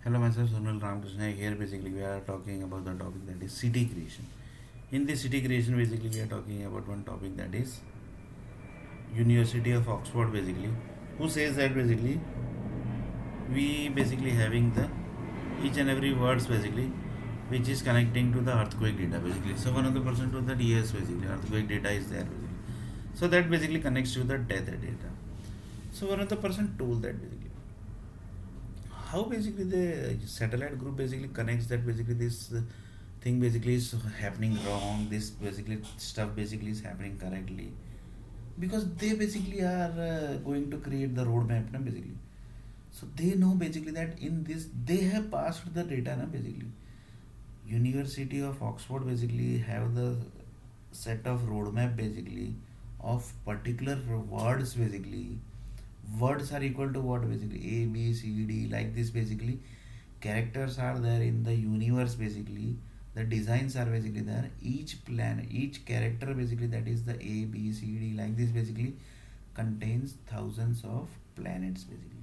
Hello, myself Sonal Ramakrishna. Here, basically, we are talking about the topic that is city creation. In this city creation, basically, we are talking about one topic that is University of Oxford. Basically, who says that basically we basically having the each and every words basically which is connecting to the earthquake data basically. So one of the person told that yes, basically earthquake data is there basically. So that basically connects to the death data. So one of the person told that basically how basically the satellite group basically connects that basically this thing basically is happening wrong, this basically stuff basically is happening correctly, because they basically are going to create the roadmap na, basically. So they know basically that in this they have passed the data na, basically University of Oxford basically have the set of roadmap basically of particular words basically. Words are equal to what basically A, B, C, D, like this basically. Characters are there in the universe basically. The designs are basically there. Each planet, each character basically, that is the A, B, C, D, like this basically contains thousands of planets basically,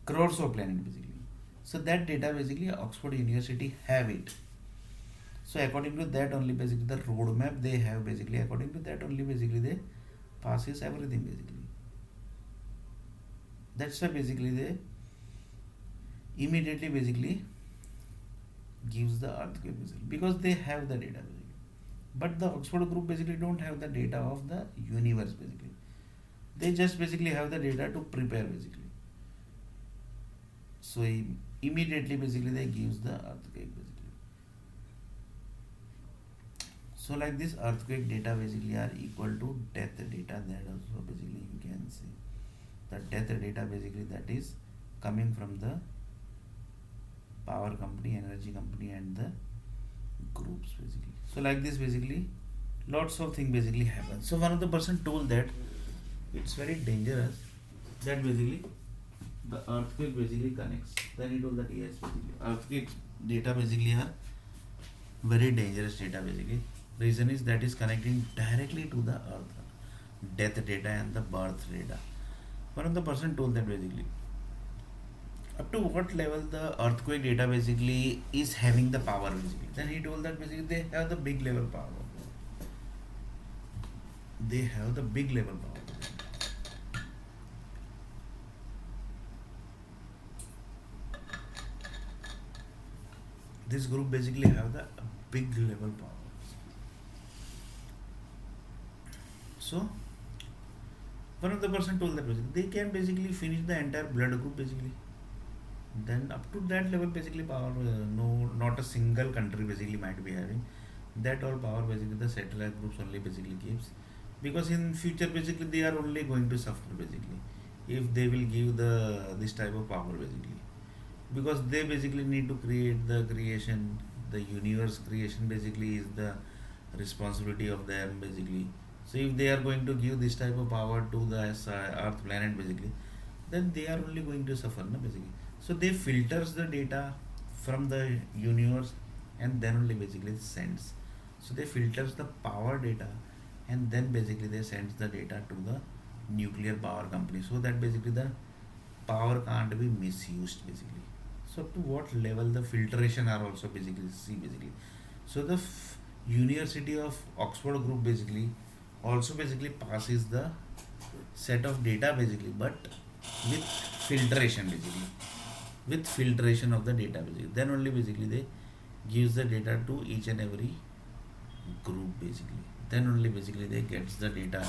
crores of planets basically. So that data basically Oxford University have it. So according to that only basically the roadmap they have basically, according to that only basically they passes everything basically. That's why basically they immediately basically gives the earthquake basically, because they have the data basically. But the Oxford group basically don't have the data of the universe basically. They just basically have the data to prepare basically. So immediately basically they gives the earthquake basically. So like this earthquake data basically are equal to death data, that also basically you can say. The death data basically that is coming from the power company, energy company and the groups basically. So like this basically lots of things basically happen. So one of the person told that it's very dangerous that basically the earthquake basically connects. Then he told that yes basically earthquake data basically are very dangerous data basically. Reason is that is connecting directly to the earth, death data and the birth data. One of the person told that basically up to what level the earthquake data basically is having the power basically. Then he told that basically they have the big level power. They have the big level power. This group basically have the big level power. So one of the person told that basically they can basically finish the entire blood group basically. Then up to that level basically power, no, not a single country basically might be having that all power basically the satellite groups only basically gives, because in future basically they are only going to suffer basically if they will give the this type of power basically, because they basically need to create the creation, the universe creation basically is the responsibility of them basically. So if they are going to give this type of power to the earth planet basically, then they are only going to suffer na, basically. So they filters the data from the universe and then only basically sends. So they filters the power data and then basically they sends the data to the nuclear power company, so that basically the power can't be misused basically. So to what level the filtration are also basically see basically. So the University of Oxford group basically also basically passes the set of data basically, but with filtration basically, with filtration of the data basically, then only basically they gives the data to each and every group basically, then only basically they gets the data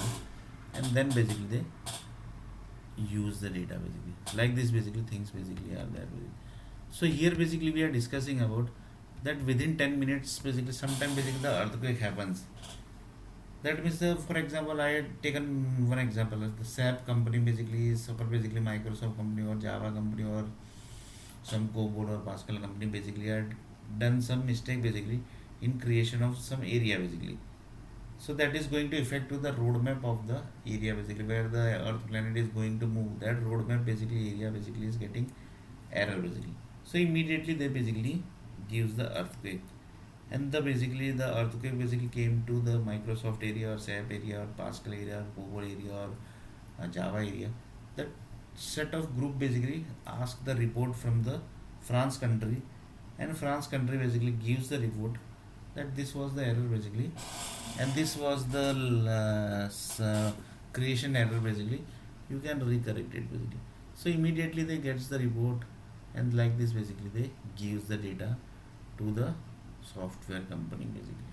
and then basically they use the data basically. Like this basically things basically are there basically. So here basically we are discussing about that within 10 minutes basically sometime basically the earthquake happens. That means for example I had taken one example as the SAP company basically is super basically Microsoft company or Java company or some Cobol or Pascal company basically had done some mistake basically in creation of some area basically. So that is going to affect to the roadmap of the area basically where the earth planet is going to move. That roadmap basically area basically is getting error basically. So immediately they basically gives the earthquake, and the basically the earthquake basically came to the Microsoft area or SAP area or Pascal area or Cobol area or Java area. That set of group basically ask the report from the France country, and France country basically gives the report that this was the error basically, and this was the creation error basically. You can recorrect it basically. So immediately they gets the report, and like this basically they gives the data to the software company basically.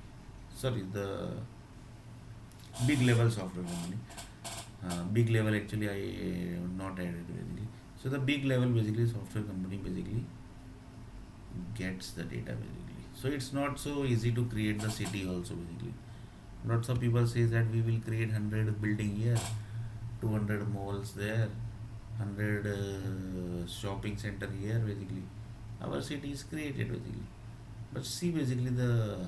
Sorry, the big level software company. Big level actually I not added basically. So the big level basically software company basically gets the data basically. So it's not so easy to create the city also basically. Lots of people say that we will create 100 building here, 200 malls there, 100 shopping center here basically. Our city is created basically. But see basically the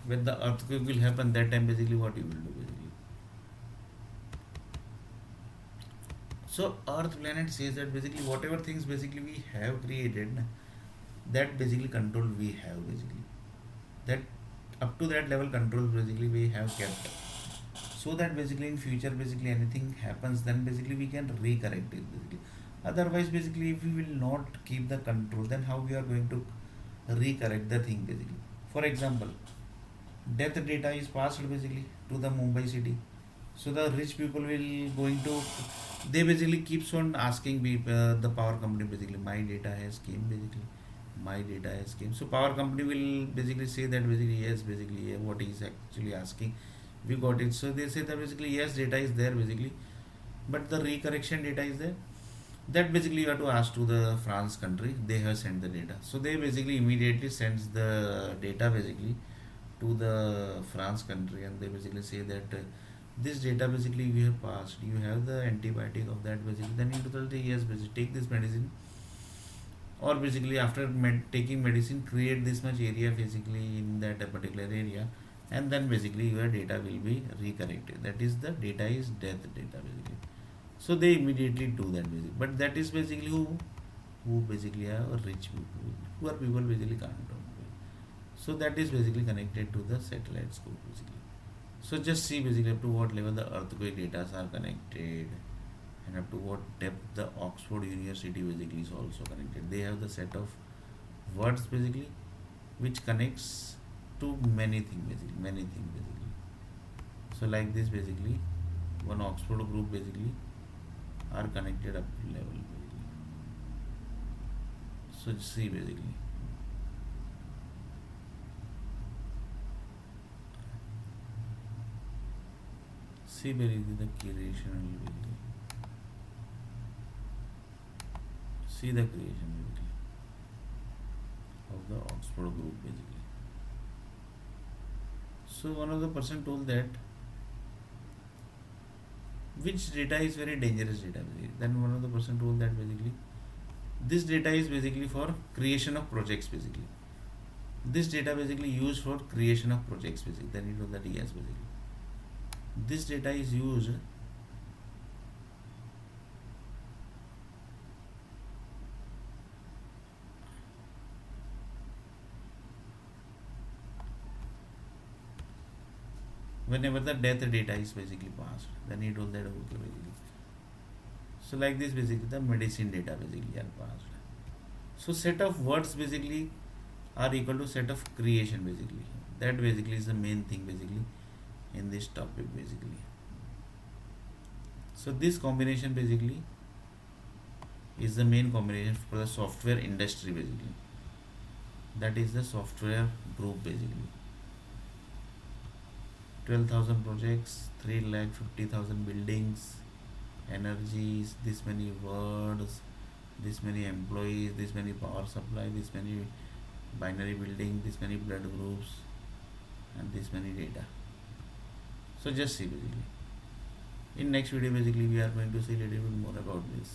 when the earthquake will happen, that time basically what you will do basically. So Earth planet says that basically whatever things basically we have created, na, that basically control we have basically. That up to that level control basically we have kept. So that basically in future basically anything happens, then basically we can recorrect it basically. Otherwise basically if we will not keep the control, then how we are going to recorrect the thing basically. For example, death data is passed basically to the Mumbai city. So the rich people will going to, they basically keeps on asking the power company basically, my data has came basically, my data has came. So power company will basically say that basically yes basically, yeah, what he is actually asking, we got it. So they say that basically yes data is there basically, but the recorrection data is there. That basically you have to ask to the France country, they have sent the data. So they basically immediately sends the data basically to the France country, and they basically say that this data basically we have passed, you have the antibiotic of that basically, then you tell the yes basically take this medicine, or basically after taking medicine create this much area basically in that particular area, and then basically your data will be recorrected. That is the data is death data basically. So they immediately do that basically, but that is basically who basically are rich people, who are people basically can't do. So that is basically connected to the satellite scope basically. So just see basically up to what level the earthquake data are connected, and up to what depth the Oxford University basically is also connected. They have the set of words basically which connects to many things basically, many things basically. So like this basically, one Oxford group basically are connected up to level basically. So see basically. See basically the creation basically. See the creation basically of the Oxford group basically. So one of the person told that which data is very dangerous data basically. Then one of the person told that basically this data is basically for creation of projects basically. This data basically used for creation of projects basically. Then you know that yes basically. This data is used whenever the death data is basically passed. Then he told that okay basically. So like this basically the medicine data basically are passed. So set of words basically are equal to set of creation basically. That basically is the main thing basically in this topic basically. So this combination basically is the main combination for the software industry basically. That is the software group basically. 12,000 projects, 3,50,000 buildings, energies, this many words, this many employees, this many power supply, this many binary building, this many blood groups, and this many data. So just see basically. In next video basically we are going to see a little bit more about this.